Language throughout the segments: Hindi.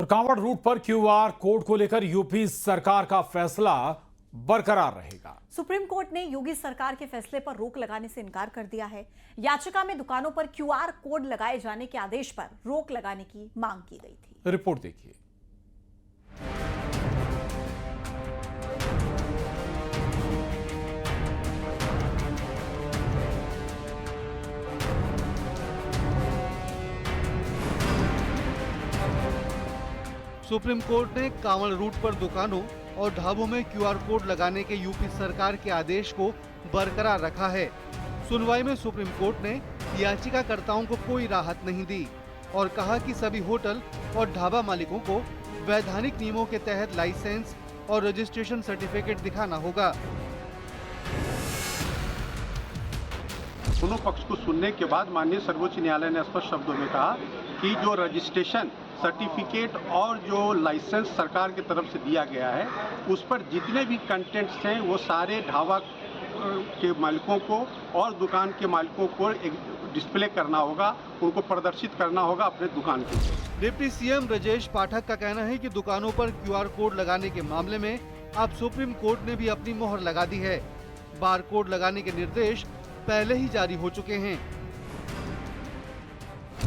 कांवड़ रूट पर क्यूआर कोड को लेकर यूपी सरकार का फैसला बरकरार रहेगा। सुप्रीम कोर्ट ने योगी सरकार के फैसले पर रोक लगाने से इनकार कर दिया है। याचिका में दुकानों पर क्यूआर कोड लगाए जाने के आदेश पर रोक लगाने की मांग की गई थी। रिपोर्ट देखिए। सुप्रीम कोर्ट ने कांवड़ रूट पर दुकानों और ढाबों में क्यूआर कोड लगाने के यूपी सरकार के आदेश को बरकरार रखा है। सुनवाई में सुप्रीम कोर्ट ने याचिकाकर्ताओं को कोई राहत नहीं दी और कहा कि सभी होटल और ढाबा मालिकों को वैधानिक नियमों के तहत लाइसेंस और रजिस्ट्रेशन सर्टिफिकेट दिखाना होगा। दोनों पक्ष को सुनने के बाद माननीय सर्वोच्च न्यायालय ने स्पष्ट शब्दों में कहा कि जो रजिस्ट्रेशन सर्टिफिकेट और जो लाइसेंस सरकार की तरफ से दिया गया है उस पर जितने भी कंटेंट्स हैं वो सारे ढाबा के मालिकों को और दुकान के मालिकों को एक डिस्प्ले करना होगा, उनको प्रदर्शित करना होगा अपने दुकान के। डिप्टी सीएम ब्रजेश पाठक का कहना है कि दुकानों पर क्यूआर कोड लगाने के मामले में अब सुप्रीम कोर्ट ने भी अपनी मोहर लगा दी है। बार कोड लगाने के निर्देश पहले ही जारी हो चुके हैं।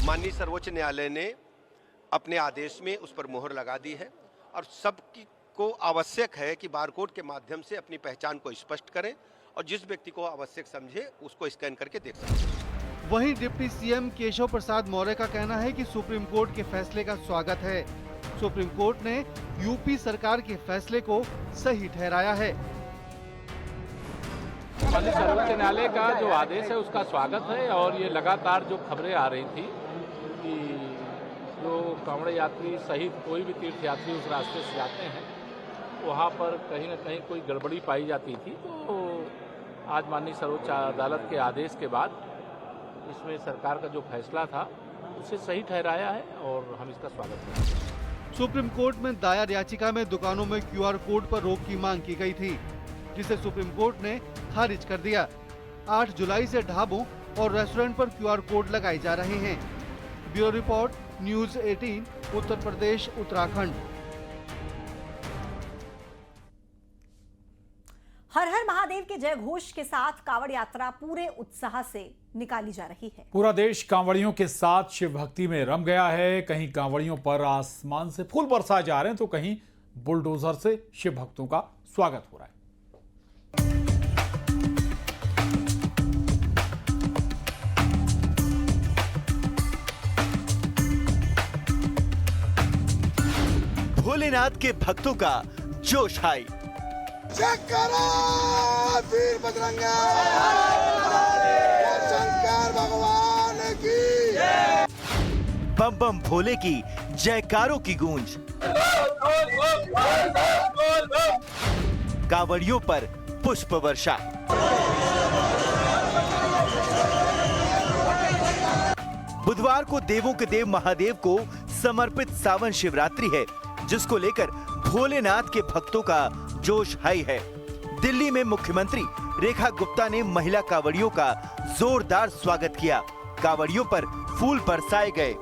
माननीय सर्वोच्च न्यायालय ने अपने आदेश में उस पर मोहर लगा दी है और सबकी को आवश्यक है कि बारकोड के माध्यम से अपनी पहचान को स्पष्ट करें और जिस व्यक्ति को आवश्यक समझे उसको स्कैन करके देख सकें। वहीं डिप्टी सीएम केशव प्रसाद मौर्य का कहना है कि सुप्रीम कोर्ट के फैसले का स्वागत है। सुप्रीम कोर्ट ने यूपी सरकार के फैसले को सही ठहराया है। माननीय सर्वोच्च न्यायालय का जो आदेश है उसका स्वागत है और ये लगातार जो खबरें आ रही थी कि जो कांवड़ यात्री सहित कोई भी तीर्थ यात्री उस रास्ते से जाते हैं वहाँ पर कहीं न कहीं कोई गड़बड़ी पाई जाती थी, तो आज माननीय सर्वोच्च अदालत के आदेश के बाद इसमें सरकार का जो फैसला था उसे सही ठहराया है और हम इसका स्वागत करते हैं। सुप्रीम कोर्ट में दायर याचिका में दुकानों में क्यूआर कोड पर रोक की मांग की गई थी, जिसे सुप्रीम कोर्ट ने खारिज कर दिया। 8 जुलाई से ढाबों और रेस्टोरेंट पर क्यूआर कोड लगाए जा रहे हैं। Bureau report, news 18, Uttar Pradesh, Uttarakhand. हर हर महादेव के जय घोष के साथ कांवड़ यात्रा पूरे उत्साह से निकाली जा रही है। पूरा देश कांवड़ियों के साथ शिव भक्ति में रम गया है। कहीं कांवड़ियों पर आसमान से फूल बरसाए जा रहे हैं तो कहीं बुलडोजर से शिव भक्तों का स्वागत हो रहा है। भोलेनाथ के भक्तों का जोश हाई। वीर बजरंगा शंकर भगवान की बम बम भोले की जयकारों की गूंज। कांवड़ियों पर पुष्प वर्षा। बुधवार को देवों के देव महादेव को समर्पित सावन शिवरात्रि है, जिसको लेकर भोलेनाथ के भक्तों का जोश हाई है। दिल्ली में मुख्यमंत्री रेखा गुप्ता ने महिला कांवड़ियों का जोरदार स्वागत किया। कांवड़ियों पर फूल बरसाए गए।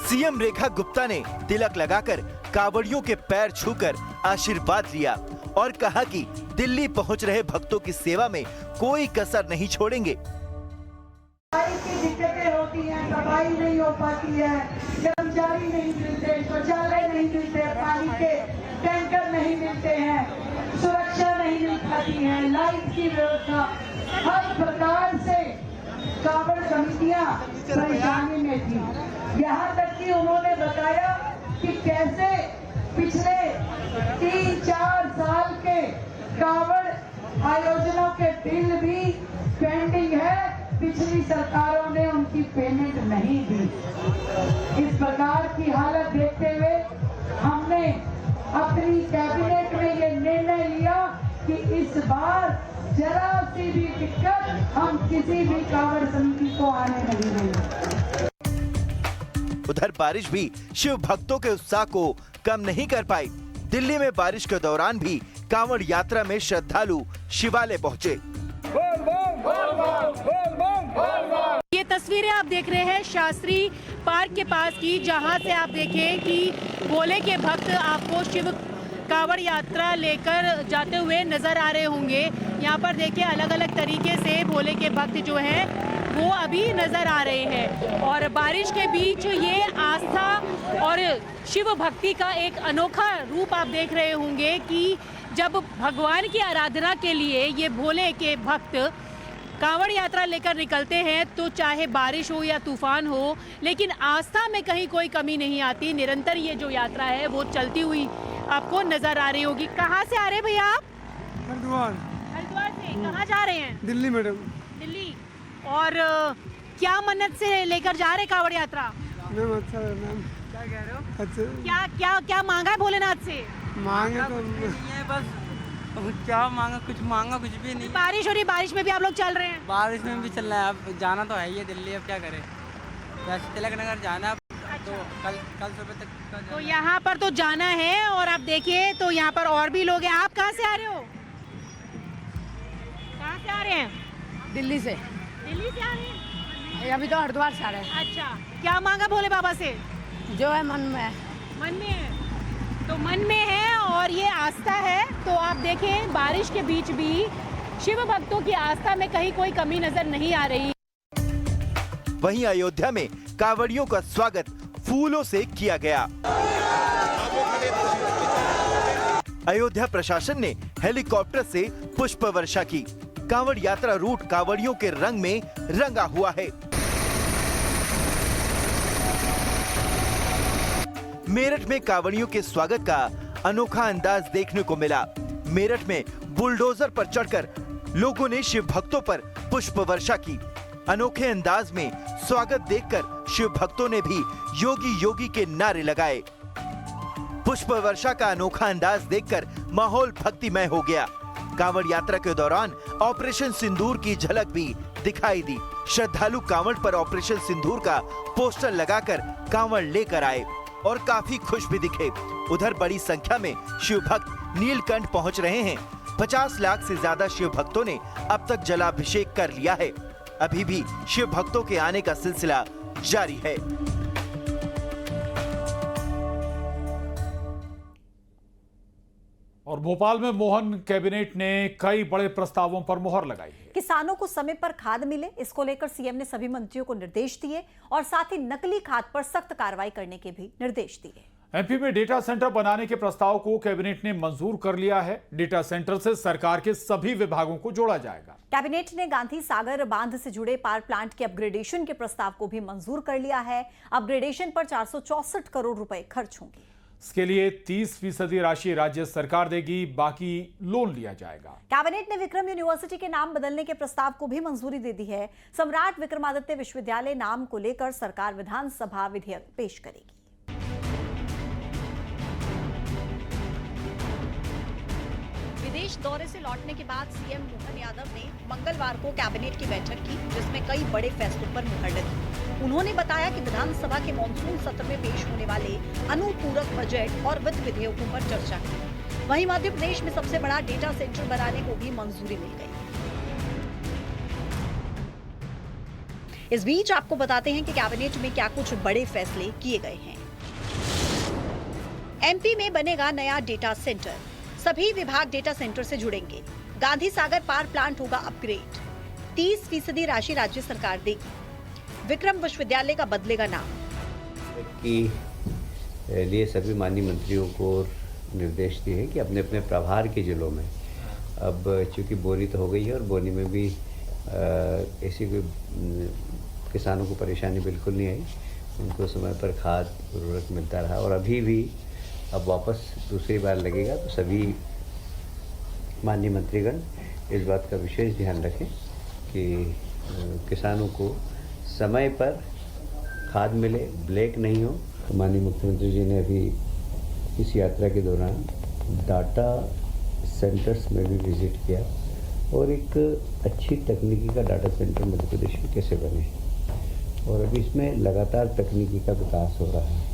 सीएम रेखा गुप्ता ने तिलक लगाकर कांवड़ियों के पैर छूकर आशीर्वाद लिया और कहा कि दिल्ली पहुंच रहे भक्तों की सेवा में कोई कसर नहीं छोड़ेंगे। दिक्कतें होती हैं, सफाई नहीं हो पाती है, कर्मचारी नहीं मिलते, शौचालय नहीं मिलते, पानी के टैंकर नहीं मिलते हैं, सुरक्षा नहीं मिल पाती है, लाइट की व्यवस्था, हर प्रकार से कांवड़ समितियां परेशानी में थी। यहाँ तक कि उन्होंने बताया कि कैसे पिछले 3-4 साल के कांवड़ आयोजनों के बिल भी पेंडिंग है, पिछली सरकारों ने उनकी पेमेंट नहीं दी। इस प्रकार की हालत देखते हुए हमने अपनी कैबिनेट में ये निर्णय लिया कि इस बार जरा सी भी दिक्कत हम किसी भी कांवड़ समिति को आने नहीं देंगे। उधर बारिश भी शिव भक्तों के उत्साह को कम नहीं कर पाई। दिल्ली में बारिश के दौरान भी कांवड़ यात्रा में श्रद्धालु शिवालय पहुंचे। ये तस्वीरें आप देख रहे हैं शास्त्री पार्क के पास की, जहां से आप देखें कि भोले के भक्त आपको शिव कांवड़ यात्रा लेकर जाते हुए नजर आ रहे होंगे। यहाँ पर देखिए अलग अलग तरीके से भोले के भक्त जो हैं वो अभी नजर आ रहे हैं और बारिश के बीच ये आस्था और शिव भक्ति का एक अनोखा रूप आप देख रहे होंगे कि जब भगवान की आराधना के लिए ये भोले के भक्त कांवड़ यात्रा लेकर निकलते हैं तो चाहे बारिश हो या तूफान हो, लेकिन आस्था में कहीं कोई कमी नहीं आती। निरंतर ये जो यात्रा है वो चलती हुई आपको नजर आ रही होगी। कहाँ से आ रहे हैं भैया आप? हरिद्वार। हरिद्वार से कहाँ जा रहे हैं? दिल्ली मैडम। दिल्ली। और क्या मन्नत से लेकर जा रहे कांवड़ यात्रा? मैम अच्छा है मैम। क्या कह रहे हो? अच्छा। क्या क्या क्या मांगा है भोलेनाथ से? मांगे तो बस क्या मांगा, कुछ मांगा कुछ भी नहीं। बारिश हो रही, बारिश में भी आप लोग चल रहे हैं? बारिश में भी चल रहा है, अब जाना तो है ही है दिल्ली, अब क्या करें। वैसे तिलक नगर जाना तो कल सुबह तक तो यहाँ पर तो जाना है। और आप देखिए तो यहाँ पर और भी लोग हैं। आप कहाँ से आ रहे हो? कहाँ से आ रहे हैं? दिल्ली से। दिल्ली से आ रहे हैं? अभी तो हरिद्वार से आ रहे हैं। अच्छा, क्या मांगा भोले बाबा से? जो है मन में है। मन में है तो मन में है और ये आस्था है। तो आप देखें बारिश के बीच भी शिव भक्तों की आस्था में कहीं कोई कमी नजर नहीं आ रही। वहीं अयोध्या में कांवड़ियों का स्वागत फूलों से किया गया। अयोध्या प्रशासन ने हेलीकॉप्टर से पुष्प वर्षा की। कांवड़ यात्रा रूट कांवड़ियों के रंग में रंगा हुआ है। मेरठ में कांवड़ियों के स्वागत का अनोखा अंदाज देखने को मिला। मेरठ में बुलडोजर पर चढ़कर लोगों ने शिव भक्तों पर पुष्प वर्षा की। अनोखे अंदाज में स्वागत देखकर शिव भक्तों ने भी योगी योगी के नारे लगाए। पुष्प वर्षा का अनोखा अंदाज देखकर माहौल भक्तिमय हो गया। कांवड़ यात्रा के दौरान ऑपरेशन सिंदूर की झलक भी दिखाई दी। श्रद्धालु कांवड़ पर ऑपरेशन सिंदूर का पोस्टर लगाकर कांवड़ लेकर आए और काफी खुश भी दिखे। उधर बड़ी संख्या में शिव भक्त नीलकंठ पहुंच रहे हैं। 50 लाख से ज्यादा शिव भक्तों ने अब तक जलाभिषेक कर लिया है। अभी भी शिव भक्तों के आने का सिलसिला जारी है। और भोपाल में मोहन कैबिनेट ने कई बड़े प्रस्तावों पर मुहर लगाई है। किसानों को समय पर खाद मिले, इसको लेकर सीएम ने सभी मंत्रियों को निर्देश दिए और साथ ही नकली खाद पर सख्त कार्रवाई करने के भी निर्देश दिए। एमपी में डेटा सेंटर बनाने के प्रस्ताव को कैबिनेट ने मंजूर कर लिया है। डेटा सेंटर से सरकार के सभी विभागों को जोड़ा जाएगा। कैबिनेट ने गांधी सागर बांध से जुड़े पावर प्लांट के अपग्रेडेशन के प्रस्ताव को भी मंजूर कर लिया है। अपग्रेडेशन पर 464 करोड़ रुपए खर्च होंगे। इसके लिए 30% राशि राज्य सरकार देगी, बाकी लोन लिया जाएगा। कैबिनेट ने विक्रम यूनिवर्सिटी के नाम बदलने के प्रस्ताव को भी मंजूरी दे दी है। सम्राट विक्रमादित्य विश्वविद्यालय नाम को लेकर सरकार विधानसभा विधेयक पेश करेगी। विदेश दौरे से लौटने के बाद सीएम मोहन यादव ने मंगलवार को कैबिनेट की बैठक की, जिसमें कई बड़े फैसलों पर मुहर लगी। उन्होंने बताया कि विधानसभा के मॉनसून सत्र में पेश होने वाले अनुपूरक बजट और वित्त विधेयकों पर चर्चा की। वहीं मध्य प्रदेश में सबसे बड़ा डेटा सेंटर बनाने को भी मंजूरी मिल गई। इस बीच आपको बताते हैं कि कैबिनेट में क्या कुछ बड़े फैसले किए गए हैं। एमपी में बनेगा नया डेटा सेंटर, सभी विभाग डेटा सेंटर से जुड़ेंगे। गांधी सागर पावर प्लांट होगा अपग्रेड, 30% राशि राज्य सरकार देगी। विक्रम विश्वविद्यालय का बदलेगा नाम। कि लिए सभी माननीय मंत्रियों को निर्देश दिए हैं कि अपने अपने प्रभार के जिलों में, अब चूंकि बोनी तो हो गई है और बोनी में भी ऐसी कोई किसानों को परेशानी बिल्कुल नहीं आई। उनको समय पर खाद उर्वरक मिलता रहा और अभी भी अब वापस दूसरी बार लगेगा। तो सभी माननीय मंत्रीगण इस बात का विशेष ध्यान रखें कि किसानों को समय पर खाद मिले, ब्लैक नहीं हो। तो माननीय मुख्यमंत्री जी ने अभी इस यात्रा के दौरान डाटा सेंटर्स में भी विजिट किया और एक अच्छी तकनीकी का डाटा सेंटर मध्य प्रदेश में कैसे बने, और अभी इसमें लगातार तकनीकी का विकास हो रहा है।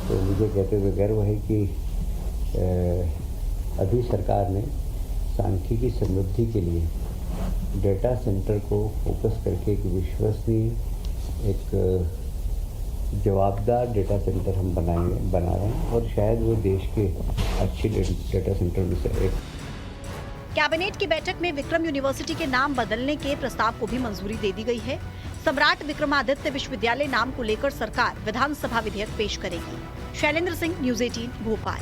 तो मुझे कहते हुए गर्व है कि अभी सरकार ने सांख्यिकी समृद्धि के लिए डेटा सेंटर को फोकस करके एक विश्वसनीय, एक जवाबदार डेटा सेंटर हम बना रहे हैं और शायद वो देश के अच्छे डेटा सेंटर में से एक। कैबिनेट की बैठक में विक्रम यूनिवर्सिटी के नाम बदलने के प्रस्ताव को भी मंजूरी दे दी गई है। सम्राट विक्रमादित्य विश्वविद्यालय नाम को लेकर सरकार विधानसभा विधेयक पेश करेगी। शैलेंद्र सिंह, न्यूज़ 18 भोपाल।